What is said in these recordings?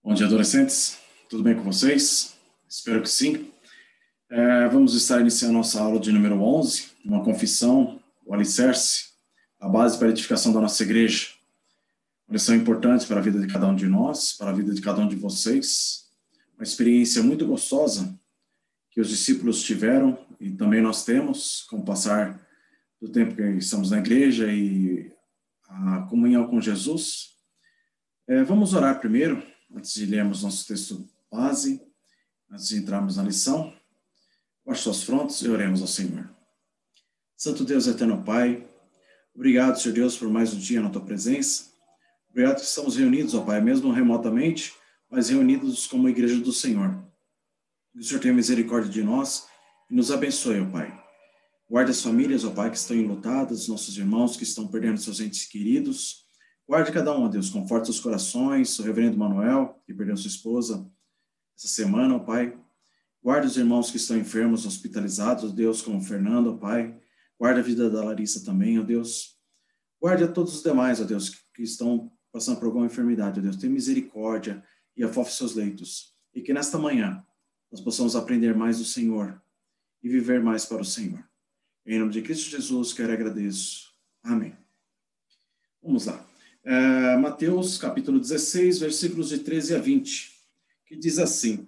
Bom dia, adolescentes. Tudo bem com vocês? Espero que sim. Vamos estar iniciando nossa aula de número 11, uma confissão, o alicerce, a base para a edificação da nossa igreja. Uma lição importante para a vida de cada um de nós, para a vida de cada um de vocês. Uma experiência muito gostosa que os discípulos tiveram e também nós temos, com o passar do tempo que estamos na igreja e a comunhão com Jesus. Vamos orar primeiro, antes de lermos nosso texto base, antes de entrarmos na lição. Baixe suas frontes e oremos ao Senhor. Santo Deus, eterno Pai, obrigado, Senhor Deus, por mais um dia na Tua presença. Obrigado que estamos reunidos, ó Pai, mesmo remotamente, mas reunidos como igreja do Senhor. Que o Senhor tenha misericórdia de nós e nos abençoe, ó Pai. Guarde as famílias, ó Pai, que estão enlutadas, nossos irmãos que estão perdendo seus entes queridos. Guarde cada um, ó Deus, conforte os corações, o reverendo Manuel, que perdeu sua esposa essa semana, ó Pai. Guarde os irmãos que estão enfermos, hospitalizados, ó Deus, como o Fernando, ó Pai. Guarde a vida da Larissa também, ó Deus. Guarde a todos os demais, ó Deus, que estão passando por alguma enfermidade, ó Deus. Tenha misericórdia e afofe seus leitos. E que nesta manhã nós possamos aprender mais do Senhor e viver mais para o Senhor. Em nome de Cristo Jesus, quero e agradeço. Amém. Vamos lá. Mateus, capítulo 16, versículos de 13 a 20, que diz assim: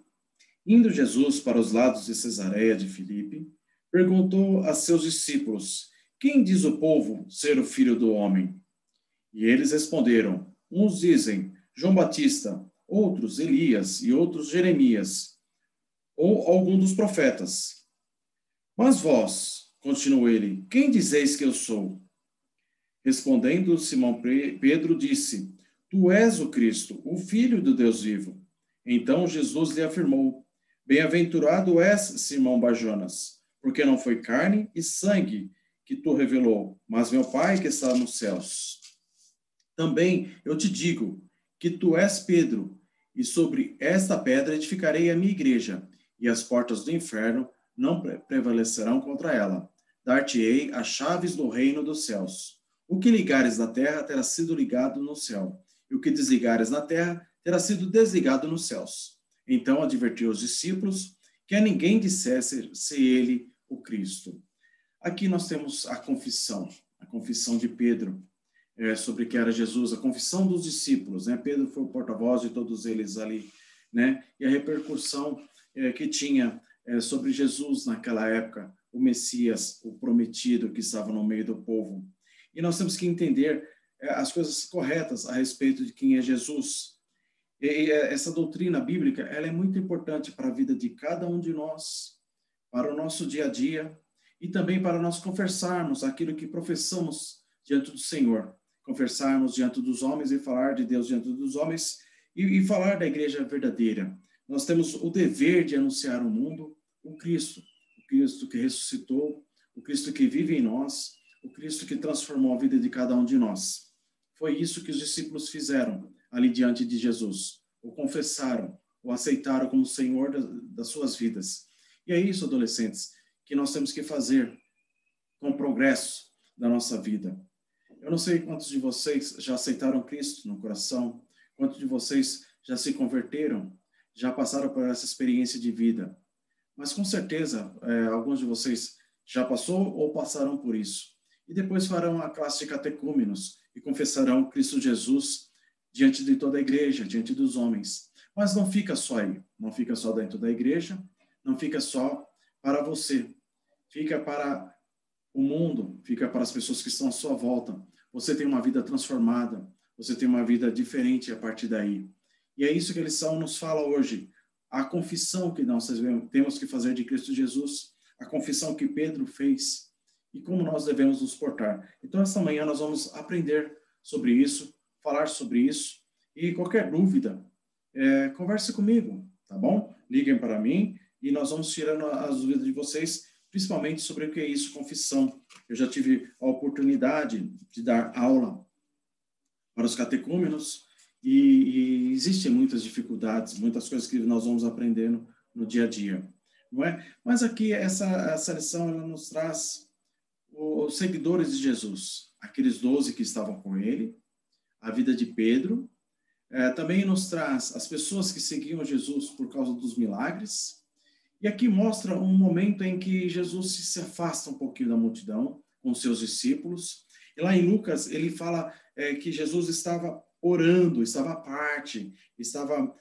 Indo Jesus para os lados de Cesareia de Filipe, perguntou a seus discípulos: Quem diz o povo ser o Filho do Homem? E eles responderam: Uns dizem João Batista, outros Elias e outros Jeremias, ou algum dos profetas. Mas vós, continuou ele, quem dizeis que eu sou? Respondendo, Simão Pedro disse: Tu és o Cristo, o Filho do Deus vivo. Então Jesus lhe afirmou: Bem-aventurado és, Simão Barjonas, porque não foi carne e sangue que tu revelou, mas meu Pai que está nos céus. Também eu te digo que tu és Pedro, e sobre esta pedra edificarei a minha igreja, e as portas do inferno não prevalecerão contra ela. Dar-te-ei as chaves do reino dos céus. O que ligares na terra terá sido ligado no céu, e o que desligares na terra terá sido desligado nos céus. Então advertiu os discípulos que a ninguém dissesse ser ele o Cristo. Aqui nós temos a confissão de Pedro sobre que era Jesus, a confissão dos discípulos, né? Pedro foi o porta-voz de todos eles ali, né? E a repercussão que tinha sobre Jesus naquela época, o Messias, o prometido que estava no meio do povo. E nós temos que entender as coisas corretas a respeito de quem é Jesus. E essa doutrina bíblica, ela é muito importante para a vida de cada um de nós, para o nosso dia a dia, e também para nós confessarmos aquilo que professamos diante do Senhor. Confessarmos diante dos homens e falar de Deus diante dos homens e falar da igreja verdadeira. Nós temos o dever de anunciar ao mundo o Cristo que ressuscitou, o Cristo que vive em nós, o Cristo que transformou a vida de cada um de nós. Foi isso que os discípulos fizeram ali diante de Jesus. O confessaram, o aceitaram como Senhor das suas vidas. E é isso, adolescentes, que nós temos que fazer com o progresso da nossa vida. Eu não sei quantos de vocês já aceitaram Cristo no coração, quantos de vocês já se converteram, já passaram por essa experiência de vida. Mas com certeza, alguns de vocês já passou ou passarão por isso. E depois farão a classe de catecúmenos e confessarão Cristo Jesus diante de toda a igreja, diante dos homens. Mas não fica só aí, não fica só dentro da igreja, não fica só para você. Fica para o mundo, fica para as pessoas que estão à sua volta. Você tem uma vida transformada, você tem uma vida diferente a partir daí. E é isso que a lição nos fala hoje. A confissão que nós temos que fazer de Cristo Jesus, a confissão que Pedro fez e como nós devemos nos portar. Então, esta manhã nós vamos aprender sobre isso, falar sobre isso. E qualquer dúvida, converse comigo, tá bom? Liguem para mim e nós vamos tirando as dúvidas de vocês, principalmente sobre o que é isso, confissão. Eu já tive a oportunidade de dar aula para os catecúmenos e existem muitas dificuldades, muitas coisas que nós vamos aprendendo no dia a dia, não é? Mas aqui essa lição ela nos traz os seguidores de Jesus, aqueles 12 que estavam com ele, a vida de Pedro, também nos traz as pessoas que seguiam Jesus por causa dos milagres. E aqui mostra um momento em que Jesus se afasta um pouquinho da multidão com seus discípulos. E lá em Lucas, ele fala que Jesus estava orando, estava à parte, estava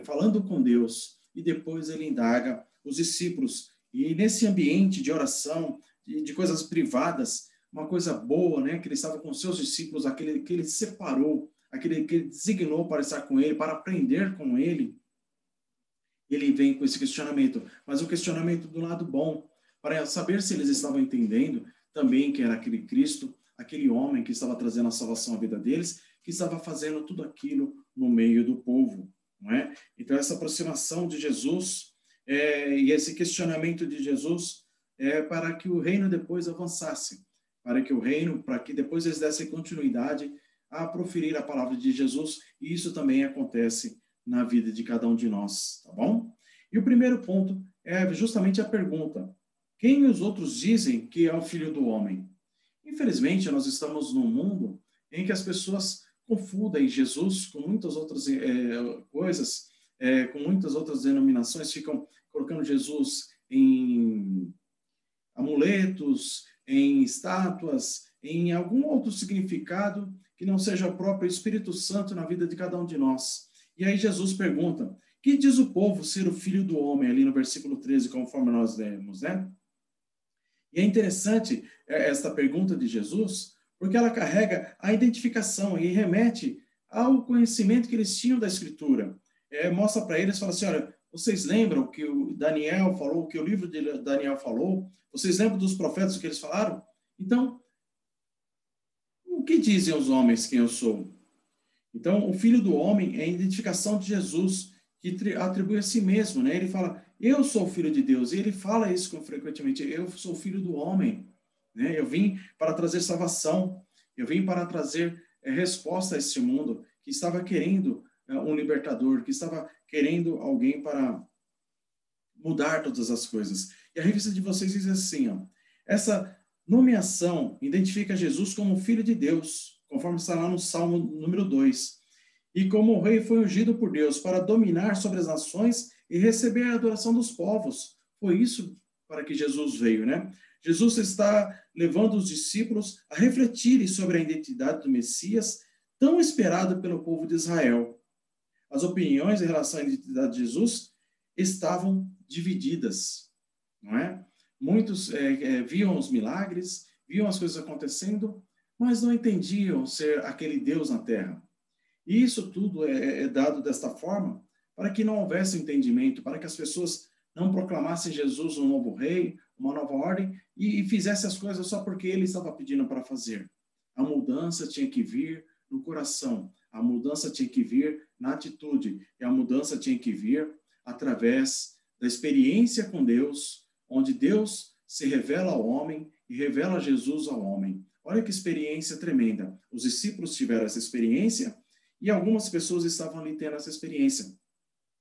falando com Deus. E depois ele indaga os discípulos. E nesse ambiente de oração, de coisas privadas, uma coisa boa, né? Que ele estava com seus discípulos, aquele que ele separou, aquele que ele designou para estar com ele, para aprender com ele. Ele vem com esse questionamento, mas o questionamento do lado bom, para saber se eles estavam entendendo também que era aquele Cristo, aquele homem que estava trazendo a salvação à vida deles, que estava fazendo tudo aquilo no meio do povo, não é? Então essa aproximação de Jesus e esse questionamento de Jesus para que o reino depois avançasse, para que depois eles dessem continuidade a proferir a palavra de Jesus, e isso também acontece na vida de cada um de nós, tá bom? E o primeiro ponto é justamente a pergunta: quem os outros dizem que é o Filho do Homem? Infelizmente, nós estamos num mundo em que as pessoas confundem Jesus com muitas outras coisas, com muitas outras denominações, ficam colocando Jesus em amuletos, em estátuas, em algum outro significado que não seja o próprio Espírito Santo na vida de cada um de nós. E aí Jesus pergunta: que diz o povo ser o Filho do Homem? Ali no versículo 13, conforme nós lemos, né? E é interessante esta pergunta de Jesus, porque ela carrega a identificação e remete ao conhecimento que eles tinham da Escritura. Mostra para eles, fala assim: olha, vocês lembram que o Daniel falou, que o livro de Daniel falou? Vocês lembram dos profetas o que eles falaram? Então, o que dizem os homens quem eu sou? Então, o Filho do Homem é a identificação de Jesus, que atribui a si mesmo, né? Ele fala: eu sou o Filho de Deus, e ele fala isso frequentemente: eu sou o Filho do Homem, né? Eu vim para trazer salvação, eu vim para trazer resposta a este mundo que estava querendo um libertador, que estava querendo alguém para mudar todas as coisas. E a revista de vocês diz assim, ó: essa nomeação identifica Jesus como Filho de Deus, conforme está lá no Salmo número 2. E como o rei foi ungido por Deus para dominar sobre as nações e receber a adoração dos povos. Foi isso para que Jesus veio, né? Jesus está levando os discípulos a refletirem sobre a identidade do Messias, tão esperado pelo povo de Israel. As opiniões em relação à identidade de Jesus estavam divididas, não é? Muitos viam os milagres, viam as coisas acontecendo, mas não entendiam ser aquele Deus na terra. E isso tudo é dado desta forma para que não houvesse entendimento, para que as pessoas não proclamassem Jesus um novo rei, uma nova ordem, e fizessem as coisas só porque ele estava pedindo para fazer. A mudança tinha que vir no coração, a mudança tinha que vir na atitude, e a mudança tinha que vir através da experiência com Deus, onde Deus se revela ao homem e revela Jesus ao homem. Olha que experiência tremenda. Os discípulos tiveram essa experiência e algumas pessoas estavam ali tendo essa experiência.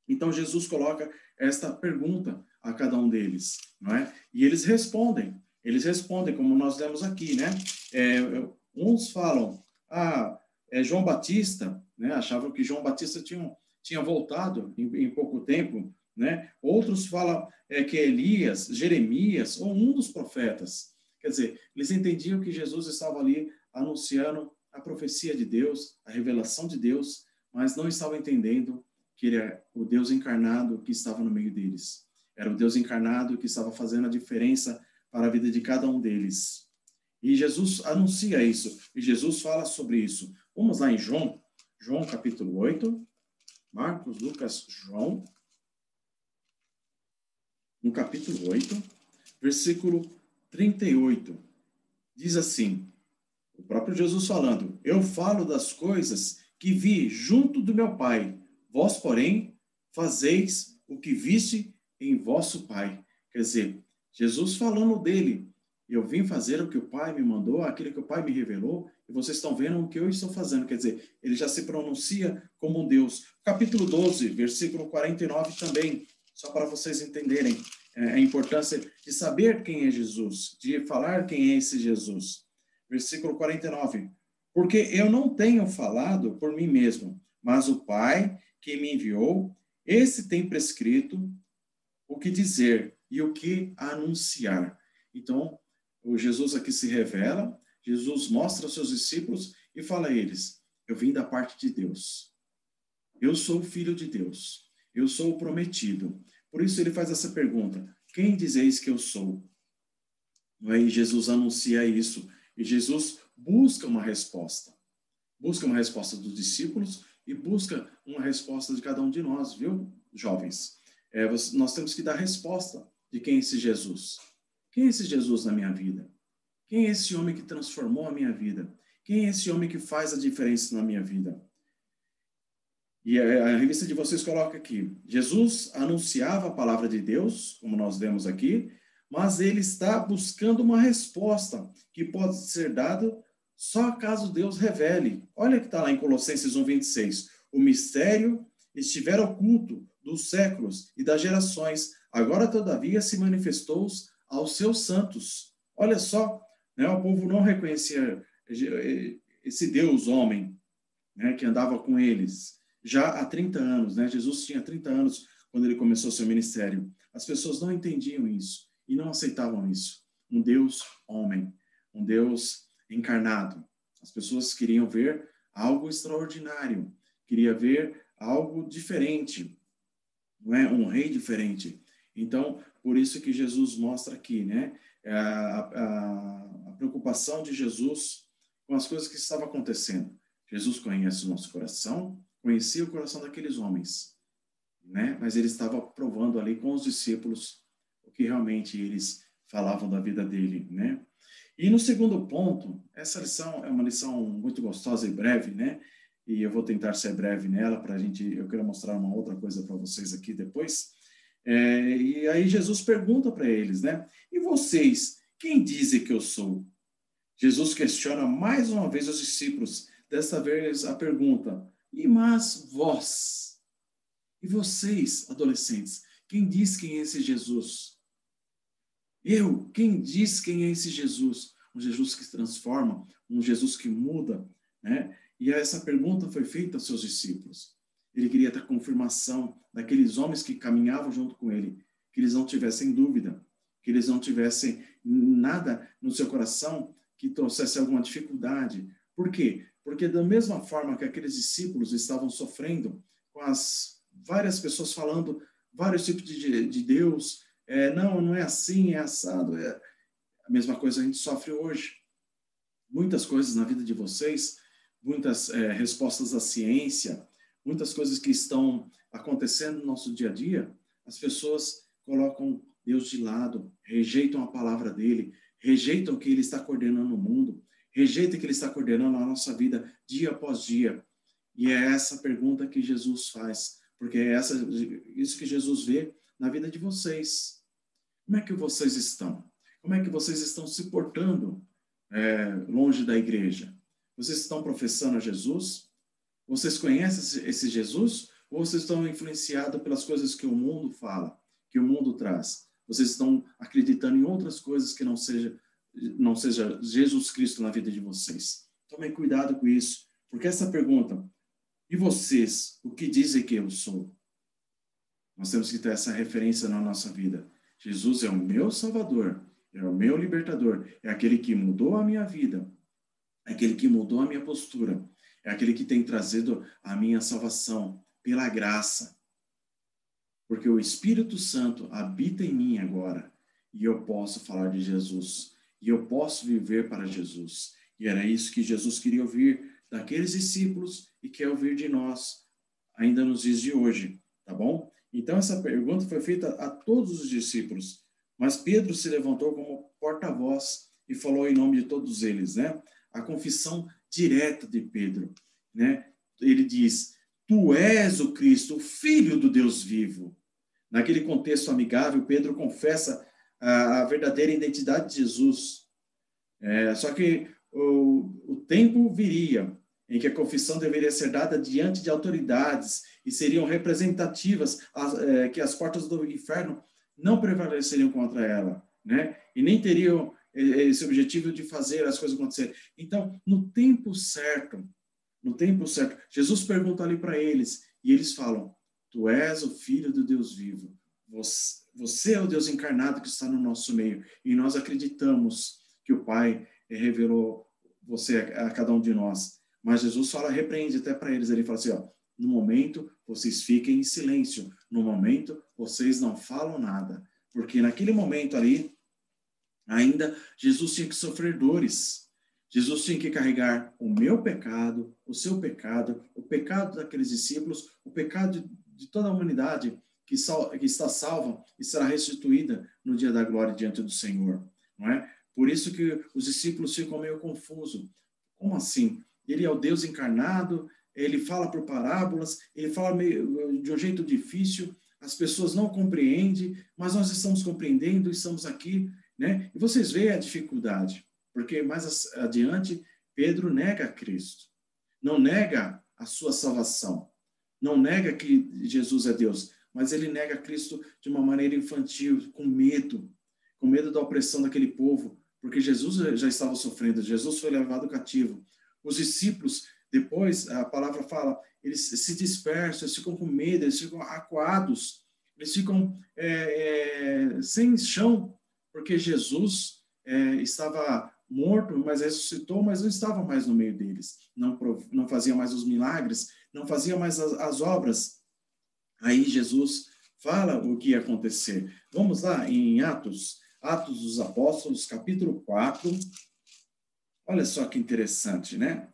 Então, Jesus coloca esta pergunta a cada um deles, não é? E eles respondem, como nós lemos aqui, né? Uns falam: João Batista, né? Achavam que João Batista tinha voltado em pouco tempo, né? Outros falam que é Elias, Jeremias, ou um dos profetas. Quer dizer, eles entendiam que Jesus estava ali anunciando a profecia de Deus, a revelação de Deus, mas não estavam entendendo que ele é o Deus encarnado que estava no meio deles. Era o Deus encarnado que estava fazendo a diferença para a vida de cada um deles. E Jesus anuncia isso, e Jesus fala sobre isso. Vamos lá em João capítulo 8, Marcos, Lucas, João, no capítulo 8, versículo 38. Diz assim, o próprio Jesus falando: eu falo das coisas que vi junto do meu Pai, vós, porém, fazeis o que viste em vosso Pai. Quer dizer, Jesus falando dele: eu vim fazer o que o Pai me mandou, aquilo que o Pai me revelou, e vocês estão vendo o que eu estou fazendo. Quer dizer, ele já se pronuncia como um Deus. Capítulo 12, versículo 49 também, só para vocês entenderem a importância de saber quem é Jesus, de falar quem é esse Jesus. Versículo 49. porque eu não tenho falado por mim mesmo, mas o Pai que me enviou, esse tem prescrito o que dizer e o que anunciar. Então, o Jesus aqui se revela, Jesus mostra aos seus discípulos e fala a eles: eu vim da parte de Deus. Eu sou o filho de Deus. Eu sou o prometido. Por isso ele faz essa pergunta: quem dizeis que eu sou? E Jesus anuncia isso. E Jesus busca uma resposta. Busca uma resposta dos discípulos e busca uma resposta de cada um de nós, viu, jovens? Nós temos que dar resposta de quem é esse Jesus. Quem é esse Jesus na minha vida? Quem é esse homem que transformou a minha vida? Quem é esse homem que faz a diferença na minha vida? E a revista de vocês coloca aqui: Jesus anunciava a palavra de Deus, como nós vemos aqui, mas ele está buscando uma resposta que pode ser dada só caso Deus revele. Olha que está lá em Colossenses 1:26. O mistério estiver oculto dos séculos e das gerações, agora todavia se manifestou aos seus santos. Olha só, né, o povo não reconhecia esse Deus homem, né, que andava com eles já há 30 anos, né? Jesus tinha 30 anos quando ele começou seu ministério. As pessoas não entendiam isso e não aceitavam isso. Um Deus homem, um Deus encarnado. As pessoas queriam ver algo extraordinário, queriam ver algo diferente, não é? Um rei diferente. Então, por isso que Jesus mostra aqui, né? A preocupação de Jesus com as coisas que estavam acontecendo. Jesus conhece o nosso coração, conhecia o coração daqueles homens, né? Mas ele estava provando ali com os discípulos o que realmente eles falavam da vida dele, né? E no segundo ponto, essa lição é uma lição muito gostosa e breve, né? E eu vou tentar ser breve nela para a gente. Eu quero mostrar uma outra coisa para vocês aqui depois. E aí Jesus pergunta para eles, né? E vocês, quem dizem que eu sou? Jesus questiona mais uma vez os discípulos. Desta vez a pergunta: e mas vós? E vocês, adolescentes, quem diz quem é esse Jesus? Eu, quem diz quem é esse Jesus? Um Jesus que transforma, um Jesus que muda, né? E essa pergunta foi feita aos seus discípulos. Ele queria ter confirmação daqueles homens que caminhavam junto com ele, que eles não tivessem dúvida, que eles não tivessem nada no seu coração que trouxesse alguma dificuldade. Por quê? Porque da mesma forma que aqueles discípulos estavam sofrendo com as várias pessoas falando vários tipos de Deus, não é assim, é assado, a mesma coisa a gente sofre hoje. Muitas coisas na vida de vocês, muitas respostas à ciência, muitas coisas que estão acontecendo no nosso dia a dia, as pessoas colocam Deus de lado, rejeitam a palavra dele, rejeitam o que ele está coordenando no mundo, rejeitam o que ele está coordenando a nossa vida dia após dia. E é essa pergunta que Jesus faz, porque é isso que Jesus vê na vida de vocês. Como é que vocês estão? Como é que vocês estão se portando longe da igreja? Vocês estão professando a Jesus? Vocês conhecem esse Jesus? Ou vocês estão influenciados pelas coisas que o mundo fala, que o mundo traz? Vocês estão acreditando em outras coisas que não seja Jesus Cristo na vida de vocês? Tomem cuidado com isso, porque essa pergunta: e vocês, o que dizem que eu sou? Nós temos que ter essa referência na nossa vida. Jesus é o meu Salvador, é o meu libertador, é aquele que mudou a minha vida, é aquele que mudou a minha postura, é aquele que tem trazido a minha salvação pela graça. Porque o Espírito Santo habita em mim agora e eu posso falar de Jesus, e eu posso viver para Jesus. E era isso que Jesus queria ouvir daqueles discípulos e quer ouvir de nós ainda nos dias de hoje, tá bom? Então essa pergunta foi feita a todos os discípulos, mas Pedro se levantou como porta-voz e falou em nome de todos eles, né? A confissão direta de Pedro, né? Ele diz: tu és o Cristo, o Filho do Deus vivo. Naquele contexto amigável, Pedro confessa a verdadeira identidade de Jesus. Só que o tempo viria em que a confissão deveria ser dada diante de autoridades e seriam representativas, que as portas do inferno não prevaleceriam contra ela, né? E nem teriam esse objetivo de fazer as coisas acontecerem. Então, no tempo certo, Jesus pergunta ali para eles, e eles falam, tu és o Filho do Deus vivo, você é o Deus encarnado que está no nosso meio, e nós acreditamos que o Pai revelou você a cada um de nós. Mas Jesus repreende até para eles, ele fala assim, ó, no momento vocês fiquem em silêncio, no momento vocês não falam nada, porque naquele momento ali, ainda Jesus tinha que sofrer dores, Jesus tinha que carregar o meu pecado, o seu pecado, o pecado daqueles discípulos, o pecado de toda a humanidade que está salva e será restituída no dia da glória diante do Senhor, não é? Por isso que os discípulos ficam meio confusos. Como assim? Ele é o Deus encarnado, ele fala por parábolas, ele fala meio, de um jeito difícil, as pessoas não compreendem, mas nós estamos compreendendo, estamos aqui, né? E vocês veem a dificuldade, porque mais adiante, Pedro nega Cristo, não nega a sua salvação, não nega que Jesus é Deus, mas ele nega Cristo de uma maneira infantil, com medo da opressão daquele povo, porque Jesus já estava sofrendo, Jesus foi levado cativo. Os discípulos, depois, a palavra fala, eles se dispersam, eles ficam com medo, eles ficam acuados, eles ficam sem chão, porque Jesus estava morto, mas ressuscitou, mas não estava mais no meio deles, não fazia mais os milagres, não fazia mais as obras. Aí Jesus fala o que ia acontecer. Vamos lá em Atos dos Apóstolos, capítulo 4. Olha só que interessante, né?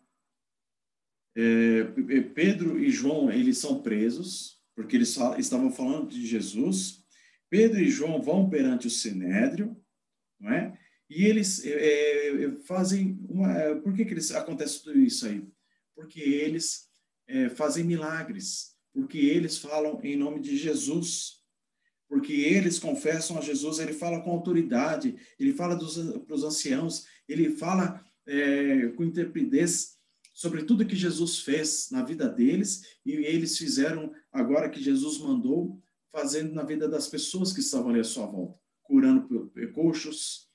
Pedro e João, eles são presos, porque eles estavam falando de Jesus. Pedro e João vão perante o Sinédrio, não é? E eles fazem por que eles acontece tudo isso aí? Porque eles fazem milagres, porque eles falam em nome de Jesus, porque eles confessam a Jesus, ele fala com autoridade, ele fala para os anciãos, ele fala com intrepidez sobre tudo que Jesus fez na vida deles, e eles fizeram agora que Jesus mandou, fazendo na vida das pessoas que estavam ali à sua volta, curando coxos,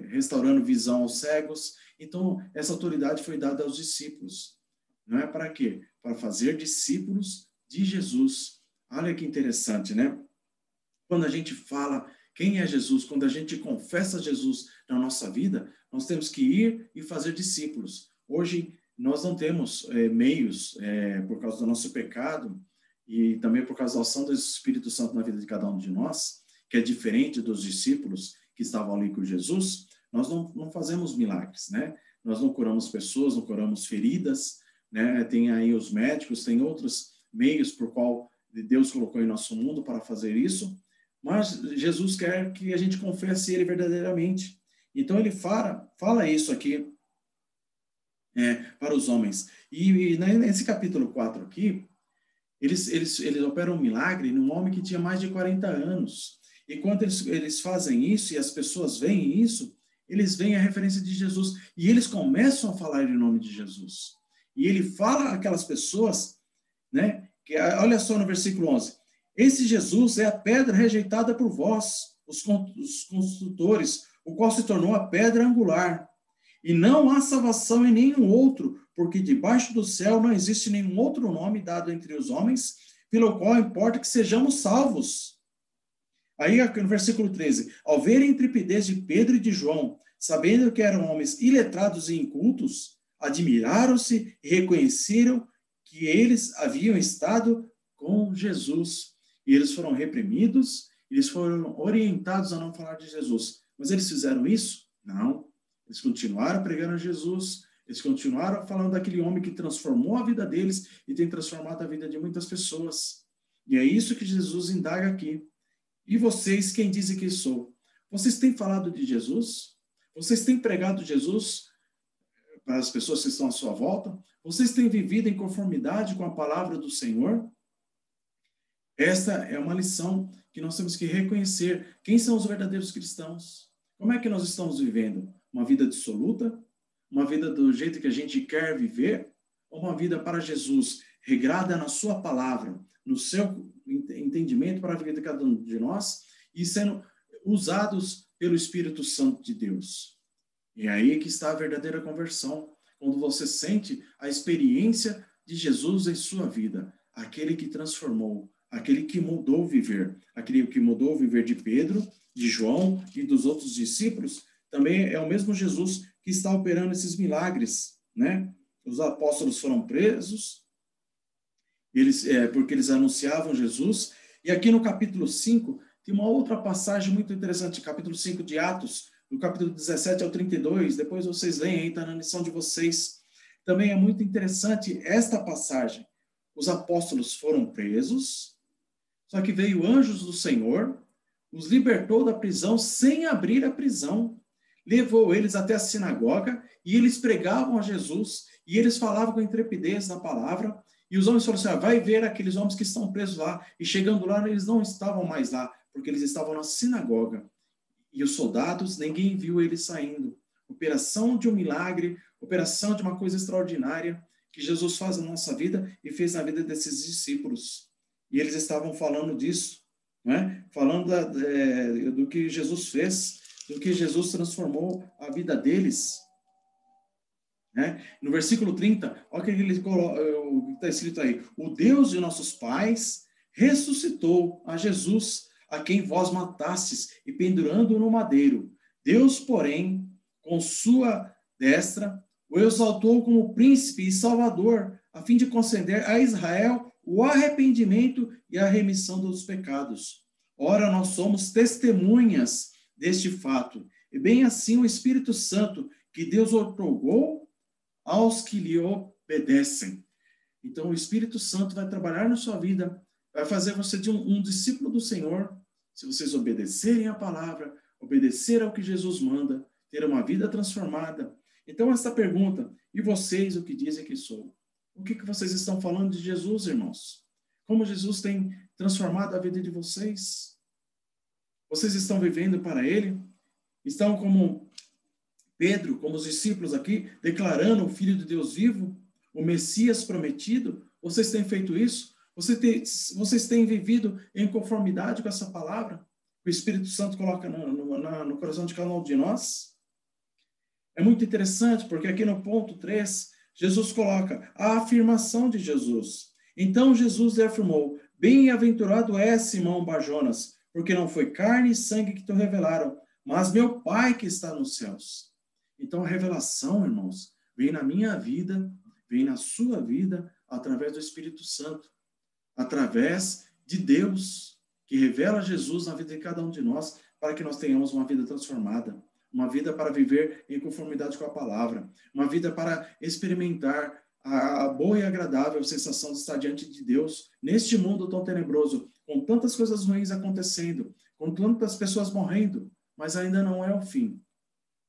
restaurando visão aos cegos. Então, essa autoridade foi dada aos discípulos. Não é para quê? Para fazer discípulos de Jesus. Olha que interessante, né? Quando a gente fala quem é Jesus, quando a gente confessa Jesus na nossa vida, nós temos que ir e fazer discípulos. Hoje, nós não temos meios, por causa do nosso pecado, e também por causa da ação do Espírito Santo na vida de cada um de nós, que é diferente dos discípulos que estavam ali com Jesus, nós não fazemos milagres, né? Nós não curamos pessoas, não curamos feridas, né? Tem aí os médicos, tem outros meios por qual Deus colocou em nosso mundo para fazer isso, mas Jesus quer que a gente confesse Ele verdadeiramente. Então ele fala isso aqui para os homens. E nesse capítulo 4 aqui, eles operam um milagre num homem que tinha mais de 40 anos. E quando eles fazem isso e as pessoas veem isso, eles veem a referência de Jesus e eles começam a falar em nome de Jesus. E ele fala àquelas pessoas, né? Que, olha só no versículo 11. Esse Jesus é a pedra rejeitada por vós, os construtores, o qual se tornou a pedra angular. E não há salvação em nenhum outro, porque debaixo do céu não existe nenhum outro nome dado entre os homens, pelo qual importa que sejamos salvos. Aí, no versículo 13, ao verem a intrepidez de Pedro e de João, sabendo que eram homens iletrados e incultos, admiraram-se e reconheceram que eles haviam estado com Jesus. E eles foram reprimidos, eles foram orientados a não falar de Jesus. Mas eles fizeram isso? Não. Eles continuaram pregando Jesus, eles continuaram falando daquele homem que transformou a vida deles e tem transformado a vida de muitas pessoas. E é isso que Jesus indaga aqui. E vocês, quem dizem que sou? Vocês têm falado de Jesus? Vocês têm pregado Jesus para as pessoas que estão à sua volta? Vocês têm vivido em conformidade com a palavra do Senhor? Esta é uma lição que nós temos que reconhecer. Quem são os verdadeiros cristãos? Como é que nós estamos vivendo? Uma vida dissoluta? Uma vida do jeito que a gente quer viver? Ou uma vida para Jesus, regrada na sua palavra, no seu entendimento para a vida de cada um de nós, e sendo usados pelo Espírito Santo de Deus. E é aí que está a verdadeira conversão, quando você sente a experiência de Jesus em sua vida, aquele que transformou, aquele que mudou o viver, aquele que mudou o viver de Pedro, de João e dos outros discípulos, também é o mesmo Jesus que está operando esses milagres, né? Os apóstolos foram presos, porque eles anunciavam Jesus, e aqui no capítulo 5, tem uma outra passagem muito interessante, capítulo 5 de Atos, do capítulo 17 ao 32, depois vocês leem aí, está na lição de vocês. Também é muito interessante esta passagem. Os apóstolos foram presos, só que veio anjos do Senhor, os libertou da prisão sem abrir a prisão, levou eles até a sinagoga, e eles pregavam a Jesus, e eles falavam com intrepidez na palavra, e os homens falaram assim, vai ver aqueles homens que estão presos lá, e chegando lá, eles não estavam mais lá, porque eles estavam na sinagoga. E os soldados, ninguém viu eles saindo. Operação de um milagre, operação de uma coisa extraordinária que Jesus faz na nossa vida e fez na vida desses discípulos. E eles estavam falando disso, né? Falando do que Jesus fez, do que Jesus transformou a vida deles. Né? No versículo 30, olha o que ele coloca, o que está escrito aí. O Deus de nossos pais ressuscitou a Jesus, a quem vós matastes, e pendurando-o no madeiro. Deus, porém, com sua destra, o exaltou como príncipe e salvador, a fim de conceder a Israel o arrependimento e a remissão dos pecados. Ora, nós somos testemunhas deste fato, e bem assim o Espírito Santo, que Deus outorgou aos que lhe obedecem. Então, o Espírito Santo vai trabalhar na sua vida, vai fazer você de um discípulo do Senhor, se vocês obedecerem a palavra, obedecer ao que Jesus manda, ter uma vida transformada. Então, essa pergunta, e vocês o que dizem que sou? O que vocês estão falando de Jesus, irmãos? Como Jesus tem transformado a vida de vocês? Vocês estão vivendo para Ele? Estão como Pedro, como os discípulos aqui, declarando o Filho de Deus vivo, o Messias prometido? Vocês têm feito isso? Vocês têm vivido em conformidade com essa palavra que o Espírito Santo coloca no coração de cada um de nós? É muito interessante, porque aqui no ponto 3, Jesus coloca a afirmação de Jesus. Então Jesus lhe afirmou, bem-aventurado é Simão Barjonas, porque não foi carne e sangue que te revelaram, mas meu Pai que está nos céus. Então a revelação, irmãos, vem na minha vida, vem na sua vida, através do Espírito Santo, através de Deus, que revela Jesus na vida de cada um de nós, para que nós tenhamos uma vida transformada, uma vida para viver em conformidade com a palavra, uma vida para experimentar a boa e agradável sensação de estar diante de Deus, neste mundo tão tenebroso, com tantas coisas ruins acontecendo, com tantas pessoas morrendo, mas ainda não é o fim.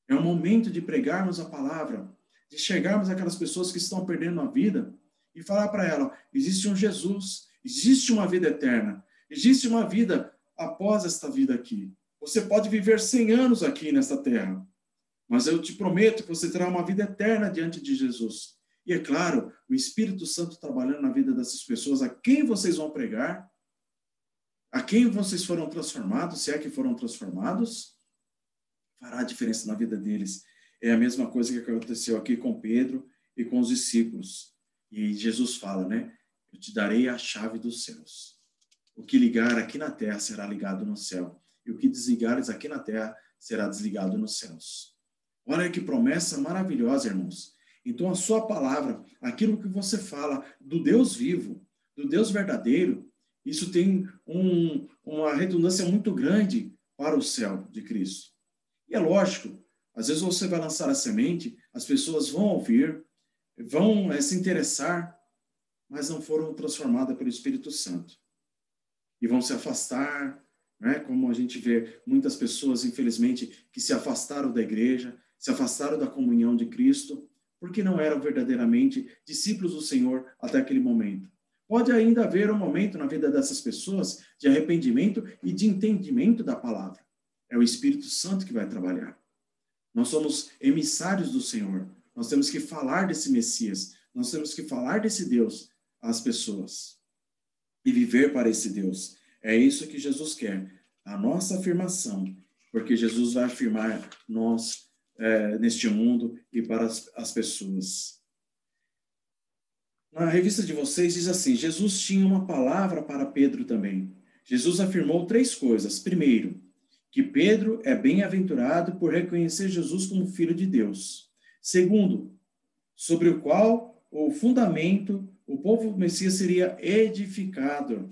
É o momento de pregarmos a palavra, de chegarmos àquelas pessoas que estão perdendo a vida e falar para elas, existe um Jesus, existe uma vida eterna, existe uma vida após esta vida aqui. Você pode viver 100 anos aqui nesta terra, mas eu te prometo que você terá uma vida eterna diante de Jesus. E é claro, o Espírito Santo trabalhando na vida dessas pessoas, a quem vocês vão pregar, a quem vocês foram transformados, se é que foram transformados, fará a diferença na vida deles. É a mesma coisa que aconteceu aqui com Pedro e com os discípulos. E Jesus fala, né? Eu te darei a chave dos céus. O que ligar aqui na terra será ligado no céu. E o que desligares aqui na terra será desligado nos céus. Olha que promessa maravilhosa, irmãos. Então a sua palavra, aquilo que você fala do Deus vivo, do Deus verdadeiro, isso tem uma redundância muito grande para o céu de Cristo. E é lógico, às vezes você vai lançar a semente, as pessoas vão ouvir, vão se interessar, mas não foram transformadas pelo Espírito Santo. E vão se afastar, né? Como a gente vê muitas pessoas, infelizmente, que se afastaram da igreja, se afastaram da comunhão de Cristo, porque não eram verdadeiramente discípulos do Senhor até aquele momento. Pode ainda haver um momento na vida dessas pessoas de arrependimento e de entendimento da palavra. É o Espírito Santo que vai trabalhar. Nós somos emissários do Senhor. Nós temos que falar desse Messias. Nós temos que falar desse Deus às pessoas. E viver para esse Deus. É isso que Jesus quer. A nossa afirmação porque Jesus vai afirmar nós neste mundo e para as pessoas. Na revista de vocês diz assim: Jesus tinha uma palavra para Pedro também. Jesus afirmou 3 coisas. Primeiro, que Pedro é bem-aventurado por reconhecer Jesus como Filho de Deus. Segundo, sobre o qual o fundamento, o povo Messias seria edificado.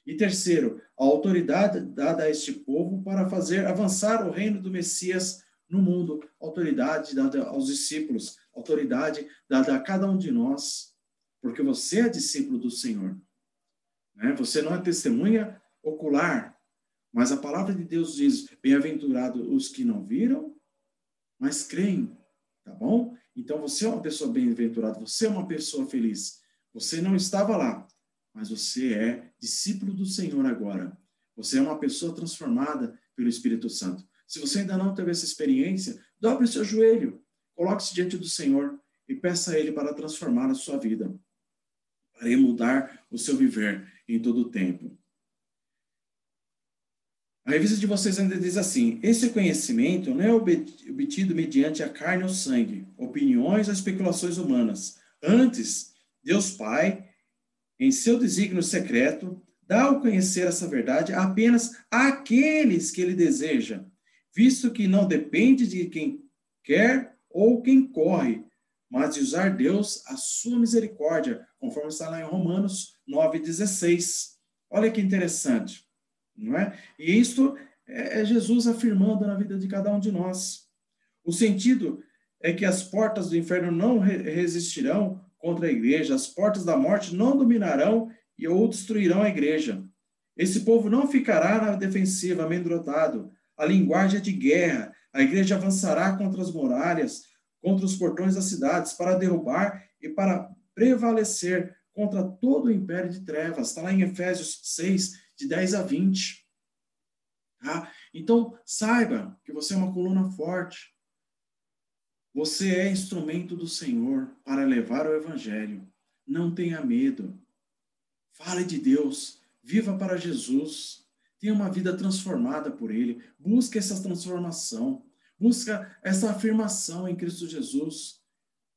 E terceiro, a autoridade dada a este povo para fazer avançar o reino do Messias no mundo. Autoridade dada aos discípulos, autoridade dada a cada um de nós, porque você é discípulo do Senhor. Né? Você não é testemunha ocular, mas a palavra de Deus diz: bem-aventurados os que não viram, mas creem. Tá bom? Então você é uma pessoa bem-aventurada, você é uma pessoa feliz. Você não estava lá, mas você é discípulo do Senhor agora. Você é uma pessoa transformada pelo Espírito Santo. Se você ainda não teve essa experiência, dobre o seu joelho, coloque-se diante do Senhor e peça a Ele para transformar a sua vida, para mudar o seu viver em todo o tempo. A revista de vocês ainda diz assim: esse conhecimento não é obtido mediante a carne ou sangue, opiniões ou especulações humanas. Antes, Deus Pai, em seu desígnio secreto, dá ao conhecer essa verdade apenas àqueles que Ele deseja, visto que não depende de quem quer ou quem corre, mas de usar Deus a sua misericórdia, conforme está lá em Romanos 9,16. Olha que interessante. Não é? E isto é Jesus afirmando na vida de cada um de nós. O sentido é que as portas do inferno não resistirão contra a igreja, as portas da morte não dominarão ou destruirão a igreja. Esse povo não ficará na defensiva, amedrontado. A linguagem é de guerra. A igreja avançará contra as muralhas, contra os portões das cidades, para derrubar e para prevalecer contra todo o império de trevas. Está lá em Efésios 6, de 10 a 20. Tá? Então, saiba que você é uma coluna forte. Você é instrumento do Senhor para levar o Evangelho. Não tenha medo. Fale de Deus. Viva para Jesus. Tenha uma vida transformada por Ele. Busque essa transformação. Busca essa afirmação em Cristo Jesus.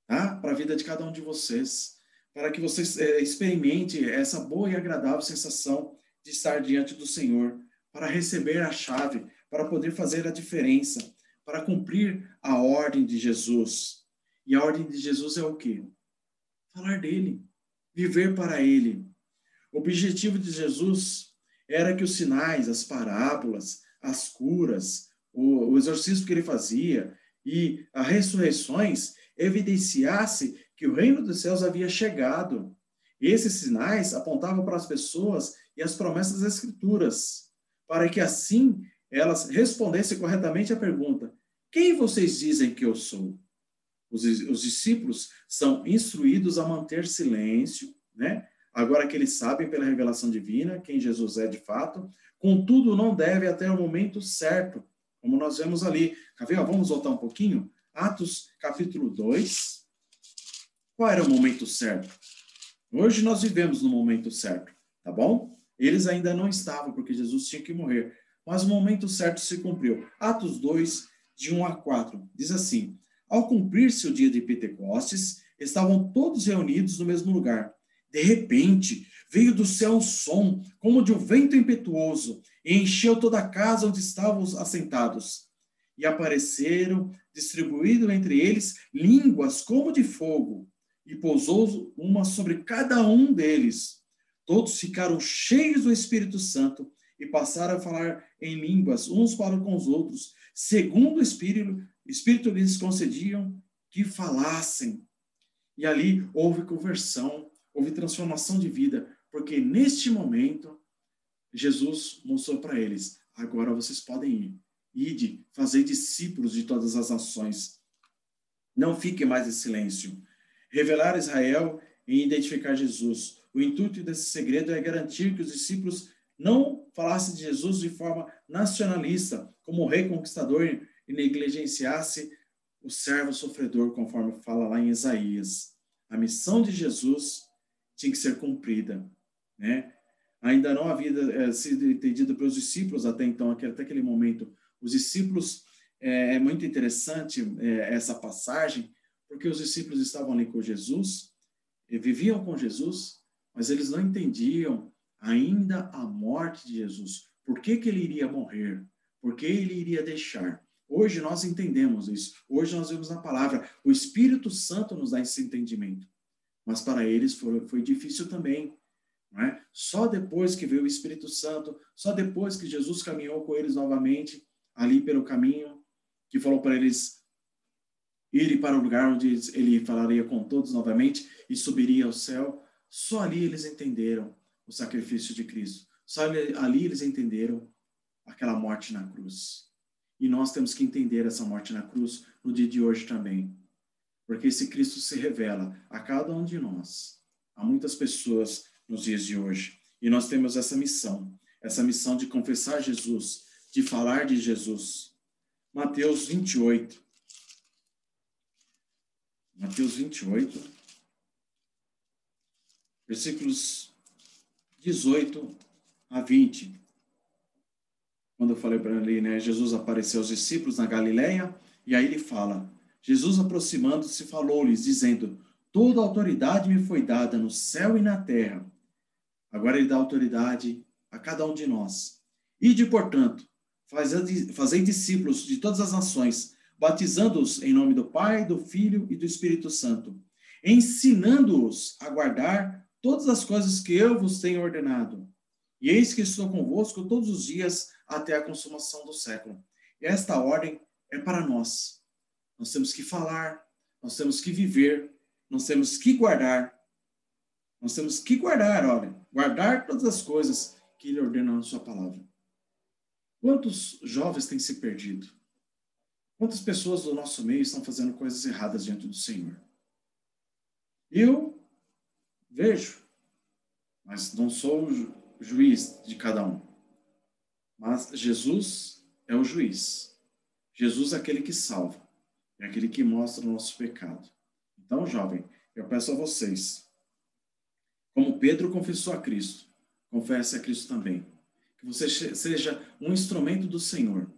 Tá? Para a vida de cada um de vocês. Para que vocês experimente essa boa e agradável sensação de estar diante do Senhor, para receber a chave, para poder fazer a diferença, para cumprir a ordem de Jesus. E a ordem de Jesus é o quê? Falar dele, viver para ele. O objetivo de Jesus era que os sinais, as parábolas, as curas, o exorcismo que ele fazia e as ressurreições evidenciasse que o reino dos céus havia chegado. E esses sinais apontavam para as pessoas e as promessas das Escrituras, para que assim elas respondessem corretamente a pergunta: quem vocês dizem que eu sou? Os discípulos são instruídos a manter silêncio, né? Agora que eles sabem pela revelação divina quem Jesus é de fato, contudo não deve até o momento certo, como nós vemos ali. Vamos voltar um pouquinho? Atos capítulo 2. Qual era o momento certo? Hoje nós vivemos no momento certo, tá bom? Eles ainda não estavam, porque Jesus tinha que morrer. Mas o momento certo se cumpriu. Atos 2, de 1 a 4, diz assim: ao cumprir-se o dia de Pentecostes, estavam todos reunidos no mesmo lugar. De repente, veio do céu um som, como de um vento impetuoso, e encheu toda a casa onde estavam assentados. E apareceram, distribuído entre eles, línguas como de fogo, e pousou uma sobre cada um deles. Todos ficaram cheios do Espírito Santo e passaram a falar em línguas uns para com os outros, segundo o Espírito lhes concediam que falassem. E ali houve conversão, houve transformação de vida, porque neste momento Jesus mostrou para eles: agora vocês podem ir. Ide, fazer discípulos de todas as nações. Não fiquem mais em silêncio. Revelar a Israel e identificar Jesus. O intuito desse segredo é garantir que os discípulos não falassem de Jesus de forma nacionalista, como o rei conquistador, e negligenciasse o servo sofredor, conforme fala lá em Isaías. A missão de Jesus tinha que ser cumprida, né? Ainda não havia sido entendido pelos discípulos até então, até aquele momento, Os discípulos, é muito interessante essa passagem, porque os discípulos estavam ali com Jesus, viviam com Jesus, mas eles não entendiam ainda a morte de Jesus. Por que que ele iria morrer? Por que ele iria deixar? Hoje nós entendemos isso. Hoje nós vemos na palavra. O Espírito Santo nos dá esse entendimento. Mas para eles foi difícil também. Não é? Só depois que veio o Espírito Santo, só depois que Jesus caminhou com eles novamente, ali pelo caminho, que falou para eles irem para o lugar onde ele falaria com todos novamente e subiria ao céu, só ali eles entenderam o sacrifício de Cristo. Só ali eles entenderam aquela morte na cruz. E nós temos que entender essa morte na cruz no dia de hoje também. Porque esse Cristo se revela a cada um de nós, a muitas pessoas nos dias de hoje. E nós temos essa missão de confessar Jesus, de falar de Jesus. Mateus 28. Mateus 28, versículos 18 a 20. Quando eu falei para ele, né, Jesus apareceu aos discípulos na Galileia, e aí ele fala, Jesus aproximando-se falou-lhes, dizendo, toda autoridade me foi dada no céu e na terra. Agora ele dá autoridade a cada um de nós. Ide, portanto, fazei discípulos de todas as nações, batizando-os em nome do Pai, do Filho e do Espírito Santo, ensinando-os a guardar todas as coisas que eu vos tenho ordenado. E eis que estou convosco todos os dias até a consumação do século. E esta ordem é para nós. Nós temos que falar, nós temos que viver, nós temos que guardar. Nós temos que guardar, olha, guardar todas as coisas que ele ordena na sua palavra. Quantos jovens têm se perdido? Quantas pessoas do nosso meio estão fazendo coisas erradas diante do Senhor? Eu vejo, mas não sou o juiz de cada um. Mas Jesus é o juiz. Jesus é aquele que salva. É aquele que mostra o nosso pecado. Então, jovem, eu peço a vocês, como Pedro confessou a Cristo, confesse a Cristo também. Que você seja um instrumento do Senhor,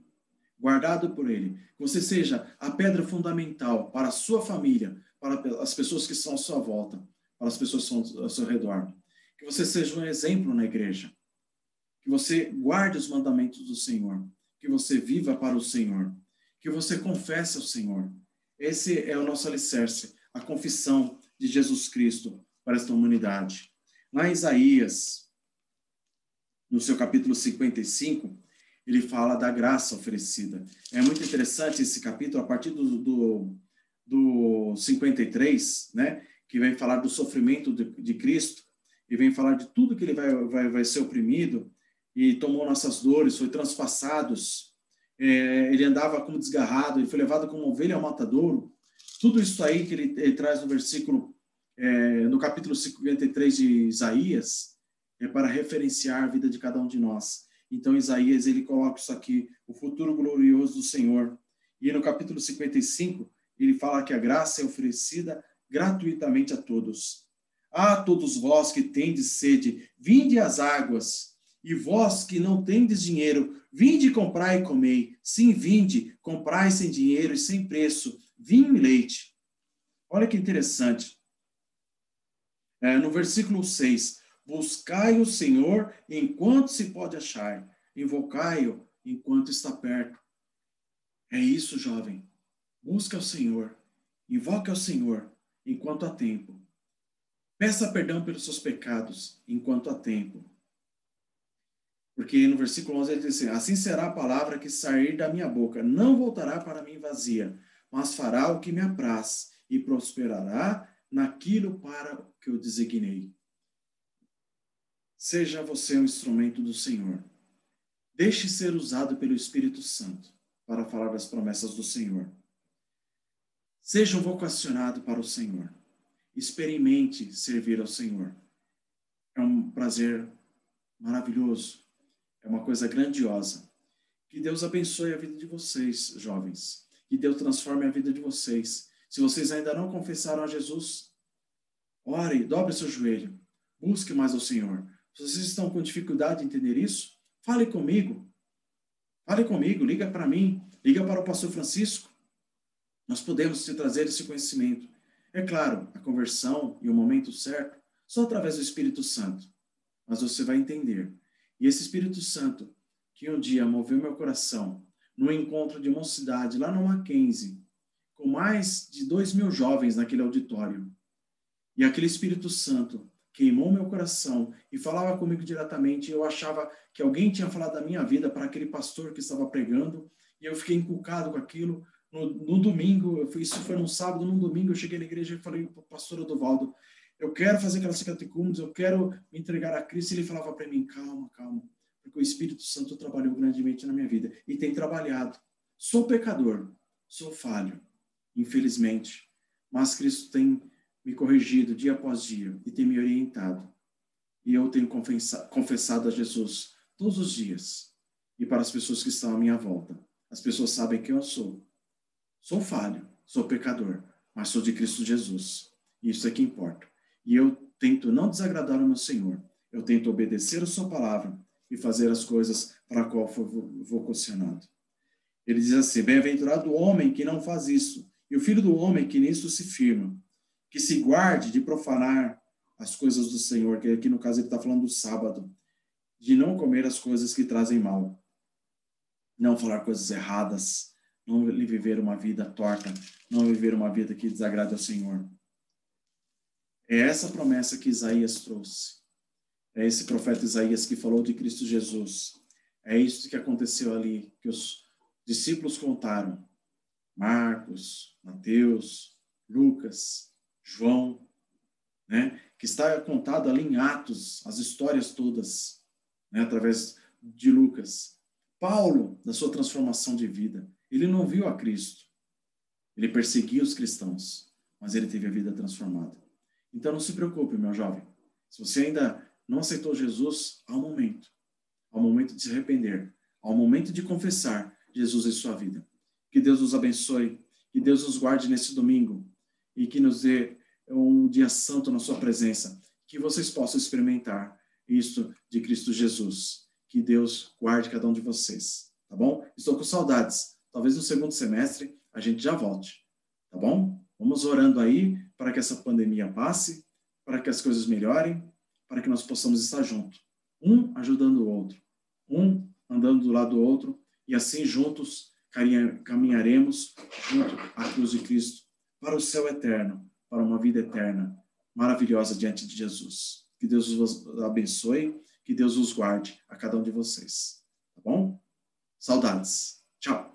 guardado por Ele. Que você seja a pedra fundamental para a sua família, para as pessoas que estão à sua volta, para as pessoas que estão ao seu redor. Que você seja um exemplo na igreja. Que você guarde os mandamentos do Senhor. Que você viva para o Senhor. Que você confesse ao Senhor. Esse é o nosso alicerce, a confissão de Jesus Cristo para esta humanidade. Lá em Isaías, no seu capítulo 55, ele fala da graça oferecida. É muito interessante esse capítulo, a partir do 53, né, que vem falar do sofrimento de Cristo, e vem falar de tudo que ele vai ser oprimido, e tomou nossas dores, foi transpassados, ele andava como desgarrado, ele foi levado como ovelha ao matadouro. Tudo isso aí que ele traz no versículo, no capítulo 53 de Isaías, é para referenciar a vida de cada um de nós. Então, Isaías, ele coloca isso aqui, o futuro glorioso do Senhor. E no capítulo 55, ele fala que a graça é oferecida gratuitamente a todos. A todos vós que tendes sede, vinde às águas. E vós que não tendes dinheiro, vinde comprai e comei. Sim, vinde, comprai sem dinheiro e sem preço, vinho e leite. Olha que interessante. No versículo 6, buscai o Senhor enquanto se pode achar, invocai-o enquanto está perto. É isso, jovem. Busca o Senhor, invoque ao Senhor enquanto há tempo. Peça perdão pelos seus pecados enquanto há tempo. Porque no versículo 11 ele diz assim, assim será a palavra que sair da minha boca, não voltará para mim vazia, mas fará o que me apraz e prosperará naquilo para o que eu designei. Seja você um instrumento do Senhor. Deixe ser usado pelo Espírito Santo para falar das promessas do Senhor. Seja um vocacionado para o Senhor. Experimente servir ao Senhor. É um prazer maravilhoso. É uma coisa grandiosa. Que Deus abençoe a vida de vocês, jovens. Que Deus transforme a vida de vocês. Se vocês ainda não confessaram a Jesus, ore, dobre seu joelho. Busque mais ao Senhor. Se vocês estão com dificuldade em entender isso, fale comigo. Fale comigo, liga para mim, liga para o pastor Francisco. Nós podemos te trazer esse conhecimento. É claro, a conversão e o momento certo, só através do Espírito Santo. Mas você vai entender. E esse Espírito Santo, que um dia moveu meu coração, no encontro de mocidade, lá no Mackenzie, com mais de 2.000 jovens naquele auditório. E aquele Espírito Santo queimou meu coração e falava comigo diretamente. Eu achava que alguém tinha falado da minha vida para aquele pastor que estava pregando, e eu fiquei inculcado com aquilo. No domingo, isso foi num sábado, no domingo eu cheguei na igreja e falei para o pastor Odovaldo, eu quero fazer aquelas catecúmenes, eu quero me entregar a Cristo. E ele falava para mim, calma, calma, porque o Espírito Santo trabalhou grandemente na minha vida, e tem trabalhado. Sou pecador, sou falho, infelizmente, mas Cristo tem me corrigido dia após dia e tem me orientado. E eu tenho confessado a Jesus todos os dias. E para as pessoas que estão à minha volta, as pessoas sabem quem eu sou. Sou falho, sou pecador, mas sou de Cristo Jesus. E isso é que importa. E eu tento não desagradar o meu Senhor. Eu tento obedecer a sua palavra e fazer as coisas para a qual foi vocacionado. Ele diz assim, bem-aventurado o homem que não faz isso, e o filho do homem que nisso se firma, que se guarde de profanar as coisas do Senhor, que aqui no caso ele está falando do sábado, de não comer as coisas que trazem mal, não falar coisas erradas, não viver uma vida torta, não viver uma vida que desagrade ao Senhor. É essa promessa que Isaías trouxe. É esse profeta Isaías que falou de Cristo Jesus. É isso que aconteceu ali, que os discípulos contaram. Marcos, Mateus, Lucas, João, né? Que está contado ali em Atos, as histórias todas, né? Através de Lucas. Paulo, na sua transformação de vida, ele não viu a Cristo. Ele perseguia os cristãos, mas ele teve a vida transformada. Então não se preocupe, meu jovem. Se você ainda não aceitou Jesus, há um momento de se arrepender, há um momento de confessar Jesus em sua vida. Que Deus nos abençoe, que Deus nos guarde nesse domingo e que nos dê um dia santo na sua presença, que vocês possam experimentar isto de Cristo Jesus. Que Deus guarde cada um de vocês, tá bom? Estou com saudades. Talvez no segundo semestre a gente já volte, tá bom? Vamos orando aí para que essa pandemia passe, para que as coisas melhorem, para que nós possamos estar juntos, um ajudando o outro, um andando do lado do outro, e assim juntos caminharemos junto à cruz de Cristo para o céu eterno, para uma vida eterna, maravilhosa diante de Jesus. Que Deus os abençoe, que Deus os guarde a cada um de vocês. Tá bom? Saudades. Tchau.